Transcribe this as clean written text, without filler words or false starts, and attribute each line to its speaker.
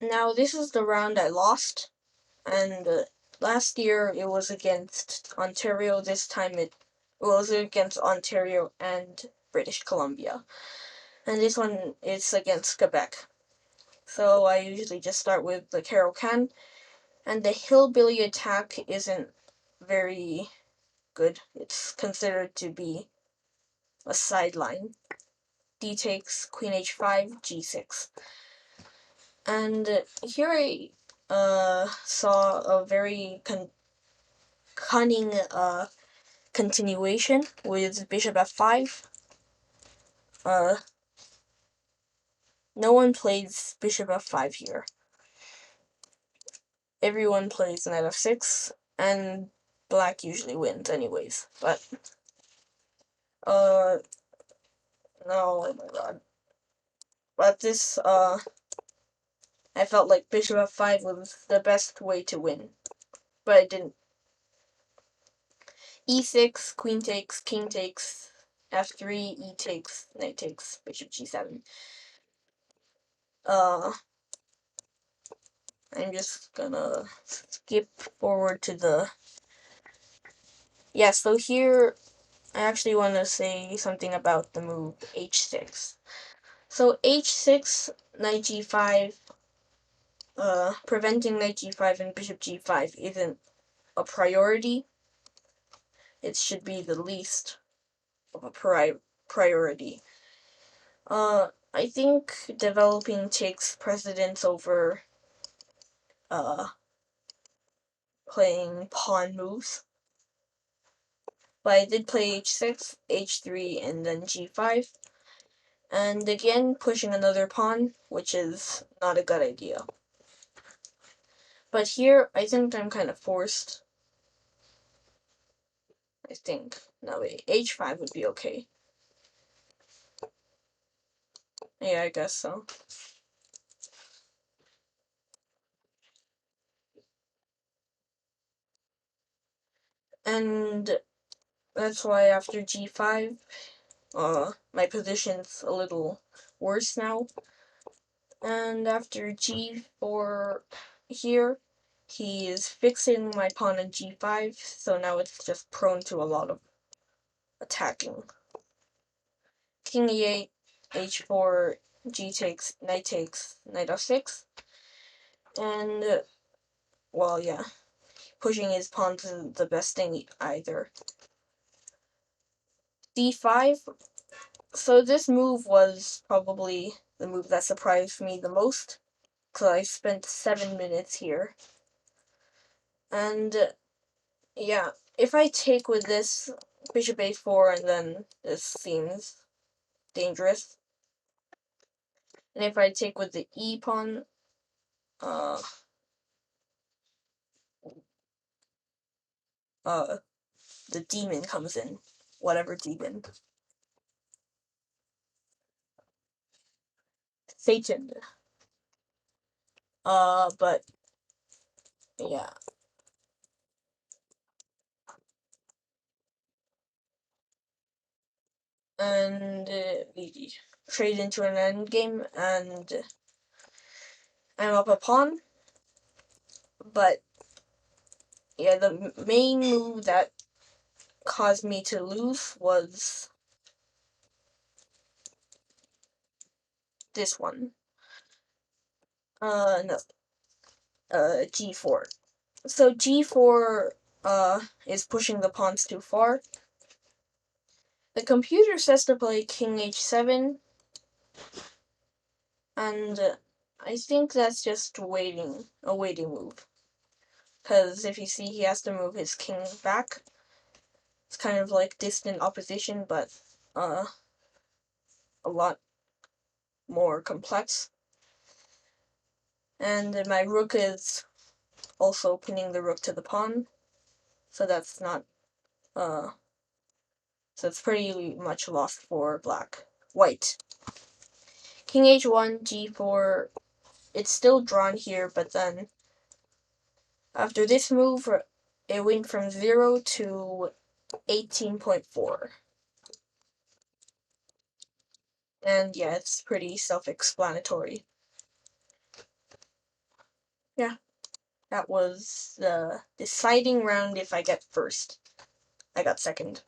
Speaker 1: Now this is the round I lost, and last year it was against Ontario. This time it was against Ontario and British Columbia, and this one is against Quebec. So I usually just start with the Caro-Can, and the hillbilly attack isn't very good. It's considered to be a sideline. D takes Queen H5, G6. And here I saw a very cunning continuation with Bishop F5. Uh, no one plays Bishop F5 here. Everyone plays Knight F6, and Black usually wins anyways. But no, oh my god. But this I felt like Bishop F5 was the best way to win, but I didn't. E6, Queen takes, King takes, F3, E takes, Knight takes, Bishop G7. I'm just gonna skip forward to the. Yeah, so here I actually want to say something about the move H6. So H6, Knight G5, preventing Knight G5 and Bishop G5 isn't a priority. It should be the least of a priority. I think developing takes precedence over playing pawn moves. But I did play H6, H3, and then G5. And again, pushing another pawn, which is not a good idea. But here, I think I'm kind of forced. I think. No, wait, H5 would be okay. Yeah, I guess so. And that's why after G5, my position's a little worse now. And after G4 here, he is fixing my pawn on G5, so now it's just prone to a lot of attacking. King E8, H4, G takes, Knight F6. And, well, yeah, pushing his pawn to the best thing either. D5. So this move was probably the move that surprised me the most, because I spent 7 minutes here. And, yeah, if I take with this, Bishop A4, and then this seems dangerous. And if I take with the E pawn, the demon comes in. Whatever demon. Satan. But, yeah. And, we trade into an endgame, and I'm up a pawn. But, yeah, the main move that caused me to lose was this one. No. G4. So G4, is pushing the pawns too far. The computer says to play King H7, and I think that's just a waiting move. Because if you see, he has to move his king back. It's kind of like distant opposition, but a lot more complex. And my rook is also pinning the rook to the pawn, so that's not, so it's pretty much lost for white. King H1, G4, it's still drawn here, but then after this move, it went from 0 to 18.4. And yeah, it's pretty self-explanatory. That was the deciding round if I get first. I got second.